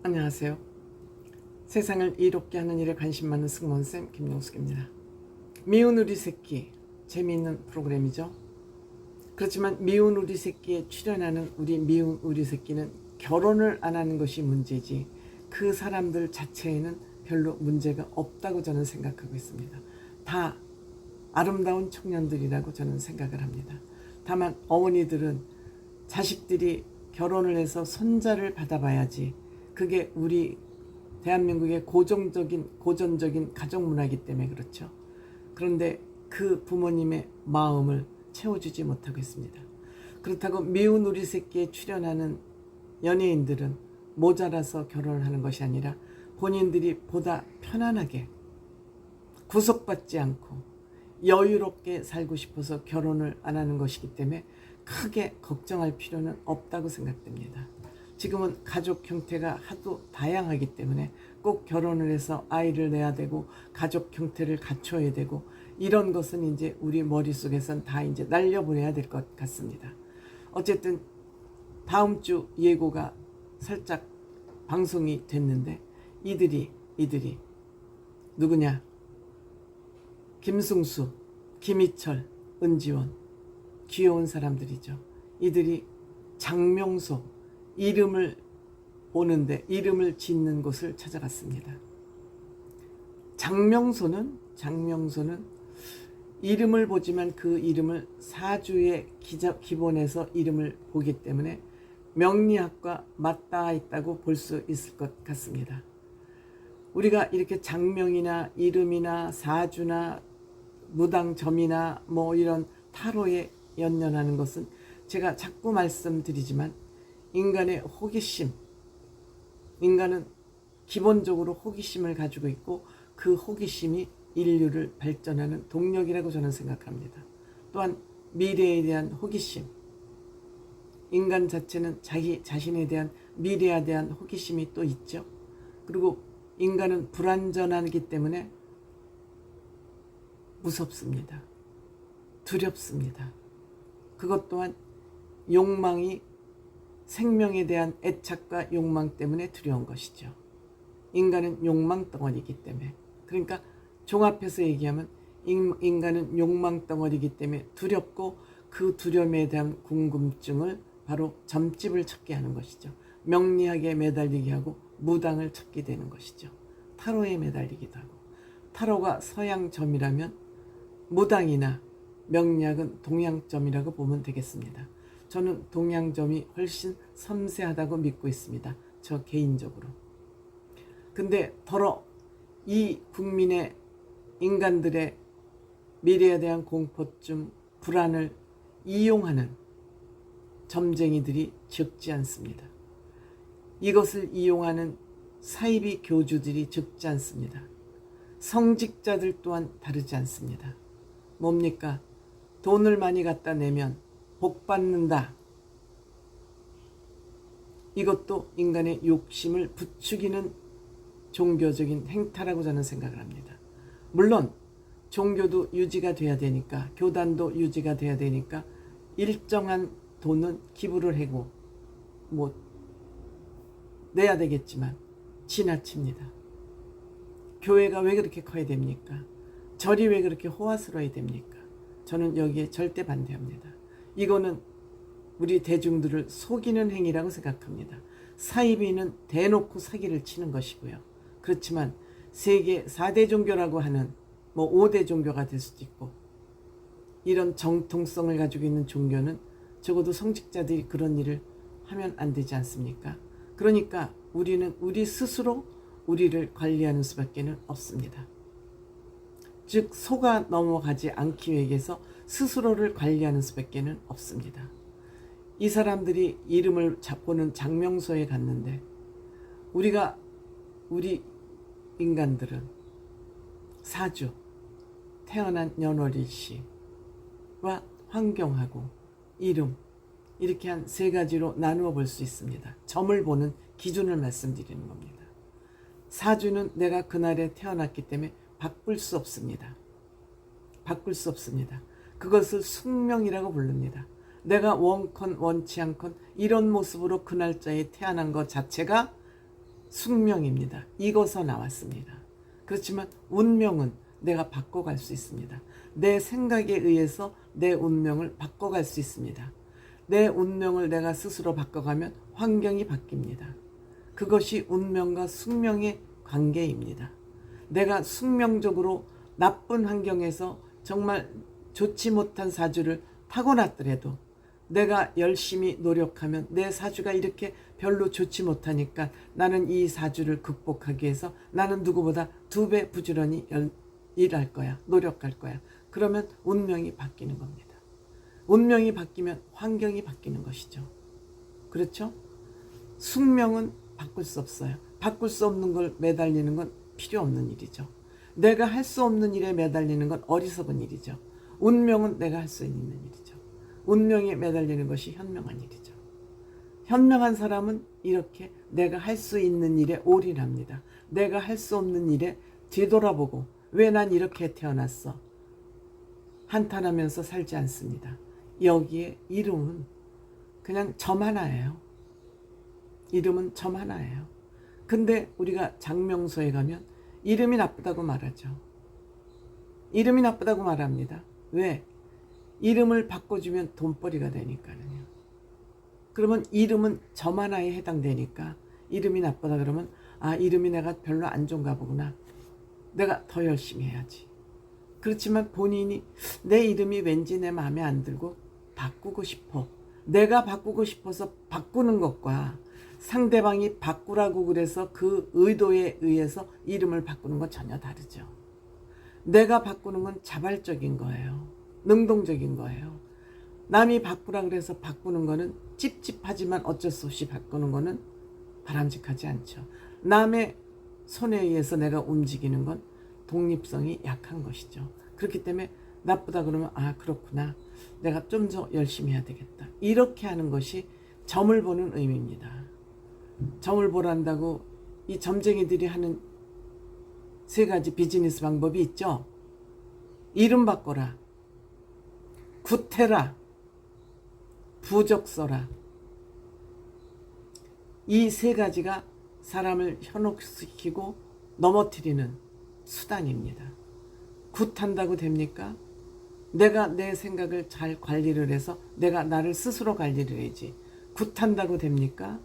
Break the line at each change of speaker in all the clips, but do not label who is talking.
안녕하세요. 세상을 이롭게 하는 일에 관심 많은 승무원쌤 김용숙입니다. 미운 우리 새끼, 재미있는 프로그램이죠. 그렇지만 미운 우리 새끼에 출연하는 우리 미운 우리 새끼는 결혼을 안 하는 것이 문제지 그 사람들 자체에는 별로 문제가 없다고 저는 생각하고 있습니다. 다 아름다운 청년들이라고 저는 생각을 합니다. 다만 어머니들은 자식들이 결혼을 해서 손자를 받아봐야지 그게 우리 대한민국의 고전적인 가족 문화이기 때문에 그렇죠. 그런데 그 부모님의 마음을 채워주지 못하고 있습니다. 그렇다고 미운 우리 새끼에 출연하는 연예인들은 모자라서 결혼을 하는 것이 아니라 본인들이 보다 편안하게 구속받지 않고 여유롭게 살고 싶어서 결혼을 안 하는 것이기 때문에 크게 걱정할 필요는 없다고 생각됩니다. 지금은 가족 형태가 하도 다양하기 때문에 꼭 결혼을 해서 아이를 내야 되고 가족 형태를 갖춰야 되고 이런 것은 이제 우리 머릿속에선 다 이제 날려보내야 될 것 같습니다. 어쨌든 다음 주 예고가 살짝 방송이 됐는데 이들이 누구냐? 김승수, 김희철, 은지원 귀여운 사람들이죠. 이들이 장명소 이름을 오는데 이름을 짓는 곳을 찾아갔습니다. 장명소는 이름을 보지만 그 이름을 사주의 기본에서 이름을 보기 때문에 명리학과 맞닿아 있다고 볼 수 있을 것 같습니다. 우리가 이렇게 장명이나 이름이나 사주나 무당점이나 뭐 이런 타로에 연연하는 것은 제가 자꾸 말씀드리지만 인간의 호기심, 인간은 기본적으로 호기심을 가지고 있고 그 호기심이 인류를 발전하는 동력이라고 저는 생각합니다. 또한 미래에 대한 호기심, 인간 자체는 자기 자신에 대한 미래에 대한 호기심이 또 있죠. 그리고 인간은 불완전하기 때문에 무섭습니다. 두렵습니다. 그것 또한 욕망이 생명에 대한 애착과 욕망 때문에 두려운 것이죠. 인간은 욕망 덩어리이기 때문에, 그러니까 종합해서 얘기하면 인간은 욕망 덩어리이기 때문에 두렵고 그 두려움에 대한 궁금증을 바로 점집을 찾게 하는 것이죠. 명리학에 매달리게 하고 무당을 찾게 되는 것이죠. 타로에 매달리기도 하고. 타로가 서양점이라면 무당이나 명리학은 동양점이라고 보면 되겠습니다. 저는 동양점이 훨씬 섬세하다고 믿고 있습니다. 저 개인적으로. 근데 더러 이 국민의 인간들의 미래에 대한 공포증, 불안을 이용하는 점쟁이들이 적지 않습니다. 이것을 이용하는 사이비 교주들이 적지 않습니다. 성직자들 또한 다르지 않습니다. 뭡니까? 돈을 많이 갖다 내면 복 받는다. 이것도 인간의 욕심을 부추기는 종교적인 행태라고 저는 생각을 합니다. 물론 종교도 유지가 돼야 되니까, 교단도 유지가 돼야 되니까 일정한 돈은 기부를 하고 뭐 내야 되겠지만 지나칩니다. 교회가 왜 그렇게 커야 됩니까? 절이 왜 그렇게 호화스러워야 됩니까? 저는 여기에 절대 반대합니다. 이거는 우리 대중들을 속이는 행위라고 생각합니다. 사이비는 대놓고 사기를 치는 것이고요. 그렇지만 세계 4대 종교라고 하는 뭐 5대 종교가 될 수도 있고 이런 정통성을 가지고 있는 종교는 적어도 성직자들이 그런 일을 하면 안 되지 않습니까? 그러니까 우리는 우리 스스로 우리를 관리하는 수밖에 없습니다. 즉 속아 넘어가지 않기 위해서 스스로를 관리하는 수밖에 없습니다. 이 사람들이 이름을 보는 장명소에 갔는데 우리 인간들은 사주, 태어난 연월일시와 환경하고 이름 이렇게 한 세 가지로 나누어 볼 수 있습니다. 점을 보는 기준을 말씀드리는 겁니다. 사주는 내가 그날에 태어났기 때문에 바꿀 수 없습니다. 바꿀 수 없습니다. 그것을 숙명이라고 부릅니다. 내가 원컨 원치 않건 이런 모습으로 그 날짜에 태어난 것 자체가 숙명입니다. 익어서 나왔습니다. 그렇지만 운명은 내가 바꿔갈 수 있습니다. 내 생각에 의해서 내 운명을 바꿔갈 수 있습니다. 내 운명을 내가 스스로 바꿔가면 환경이 바뀝니다. 그것이 운명과 숙명의 관계입니다. 내가 숙명적으로 나쁜 환경에서 정말 좋지 못한 사주를 타고났더라도 내가 열심히 노력하면 내 사주가 이렇게 별로 좋지 못하니까 나는 이 사주를 극복하기 위해서 나는 누구보다 2배 부지런히 일할 거야. 노력할 거야. 그러면 운명이 바뀌는 겁니다. 운명이 바뀌면 환경이 바뀌는 것이죠. 그렇죠? 숙명은 바꿀 수 없어요. 바꿀 수 없는 걸 매달리는 건 필요 없는 일이죠. 내가 할 수 없는 일에 매달리는 건 어리석은 일이죠. 운명은 내가 할 수 있는 일이죠. 운명에 매달리는 것이 현명한 일이죠. 현명한 사람은 이렇게 내가 할 수 있는 일에 올인합니다. 내가 할 수 없는 일에 뒤돌아보고 왜 난 이렇게 태어났어? 한탄하면서 살지 않습니다. 여기에 이름은 그냥 점 하나예요. 이름은 점 하나예요. 근데 우리가 장명소에 가면 이름이 나쁘다고 말하죠. 이름이 나쁘다고 말합니다. 왜? 이름을 바꿔주면 돈벌이가 되니까요. 그러면 이름은 점 하나에 해당되니까 이름이 나쁘다 그러면 아, 이름이 내가 별로 안 좋은가 보구나. 내가 더 열심히 해야지. 그렇지만 본인이 내 이름이 왠지 내 마음에 안 들고 바꾸고 싶어. 내가 바꾸고 싶어서 바꾸는 것과 상대방이 바꾸라고 그래서 그 의도에 의해서 이름을 바꾸는 건 전혀 다르죠. 내가 바꾸는 건 자발적인 거예요. 능동적인 거예요. 남이 바꾸라 그래서 바꾸는 거는 찝찝하지만 어쩔 수 없이 바꾸는 거는 바람직하지 않죠. 남의 손에 의해서 내가 움직이는 건 독립성이 약한 것이죠. 그렇기 때문에 나쁘다 그러면 아, 그렇구나. 내가 좀 더 열심히 해야 되겠다. 이렇게 하는 것이 점을 보는 의미입니다. 점을 보란다고 이 점쟁이들이 하는 3가지 비즈니스 방법이 있죠. 이름 바꿔라, 구태라, 부적 써라. 이 3가지가 사람을 현혹시키고 넘어뜨리는 수단입니다. 굿한다고 됩니까? 내가 내 생각을 잘 관리를 해서 내가 나를 스스로 관리를 해야지. 굿한다고 됩니까?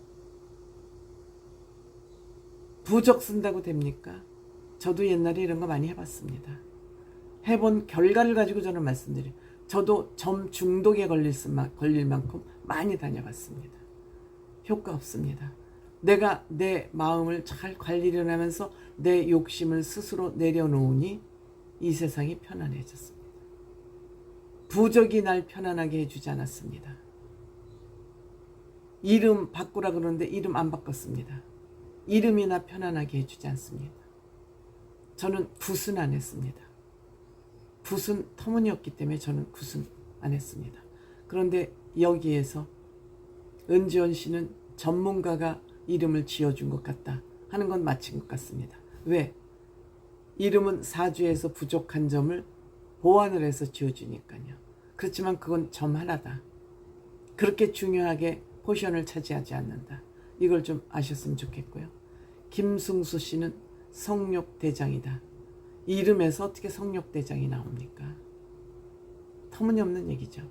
부적 쓴다고 됩니까? 저도 옛날에 이런 거 많이 해봤습니다. 해본 결과를 가지고 저는 말씀드려요. 저도 점 중독에 걸릴 만큼 많이 다녀봤습니다. 효과 없습니다. 내가 내 마음을 잘 관리를 하면서 내 욕심을 스스로 내려놓으니 이 세상이 편안해졌습니다. 부적이 날 편안하게 해주지 않았습니다. 이름 바꾸라 그러는데 이름 안 바꿨습니다. 이름이나 편안하게 해주지 않습니다. 저는 굿은 안 했습니다. 굿은 터무니없기 때문에 저는 굿은 안 했습니다. 그런데 여기에서 은지원 씨는 전문가가 이름을 지어준 것 같다 하는 건 마친 것 같습니다. 왜? 이름은 사주에서 부족한 점을 보완을 해서 지어주니까요. 그렇지만 그건 점 하나다. 그렇게 중요하게 포션을 차지하지 않는다. 이걸 좀 아셨으면 좋겠고요. 김승수 씨는 성욕대장이다. 이름에서 어떻게 성욕대장이 나옵니까? 터무니없는 얘기죠.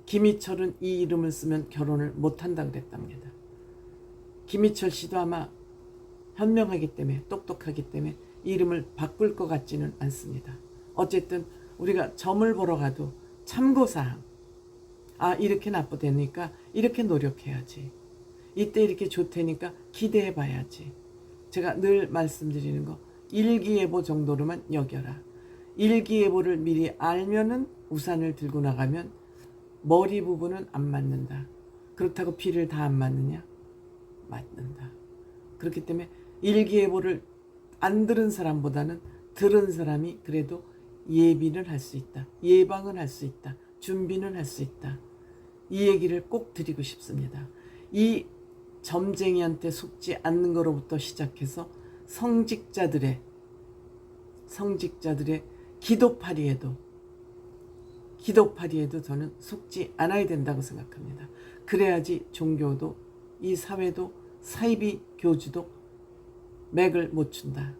김희철은 이 이름을 쓰면 결혼을 못한다 그랬답니다. 김희철 씨도 아마 현명하기 때문에 똑똑하기 때문에 이름을 바꿀 것 같지는 않습니다. 어쨌든 우리가 점을 보러 가도 참고사항, 아 이렇게 나쁘다니까 이렇게 노력해야지, 이때 이렇게 좋다니까 기대해 봐야지. 제가 늘 말씀드리는 거 일기예보 정도로만 여겨라. 일기예보를 미리 알면은 우산을 들고 나가면 머리 부분은 안 맞는다. 그렇다고 비를 다 안 맞느냐? 맞는다. 그렇기 때문에 일기예보를 안 들은 사람보다는 들은 사람이 그래도 예비는 할 수 있다. 예방은 할 수 있다. 준비는 할 수 있다. 이 얘기를 꼭 드리고 싶습니다. 이 점쟁이한테 속지 않는 거로부터 시작해서 성직자들의 기도파리에도 저는 속지 않아야 된다고 생각합니다. 그래야지 종교도 이 사회도 사이비 교주도 맥을 못 춘다.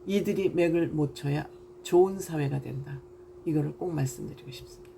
이들이 맥을 못 쳐야 좋은 사회가 된다. 이거를 꼭 말씀드리고 싶습니다.